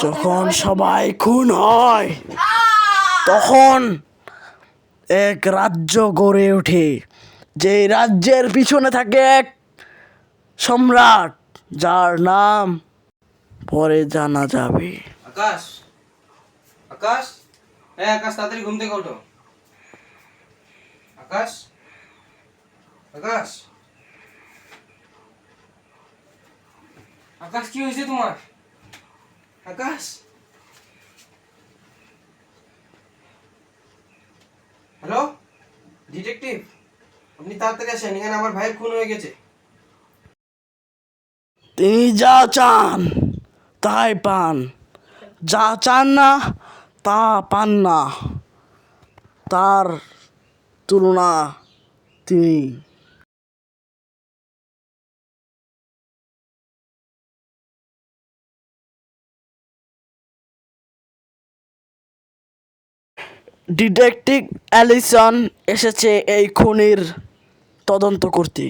যখন সবাই খুন হয় তখন এক রাজ্য গড়ে ওঠে, যে রাজ্যের পিছনে থাকে এক সম্রাট, যার নাম পরে জানা যাবে। আকাশ, আকাশ, আকাশ, তাড়াতাড়ি ঘুম থেকে ওঠো। আকাশ, আকাশ, আকাশ, কি হয়েছে তোমার? আকাশ, হ্যালো ডিটেকটিভ, আপনি তাড়াতাড়ি আসেন, এখানে আমার ভাইয়ের খুন হয়ে গেছে। তিনি যা চান তাই পান, যা চান না তা পান না, তার তুলনা তিনি। ডিটেকটিভ অ্যালিসন এসেছে এই খুনির তদন্ত করতে।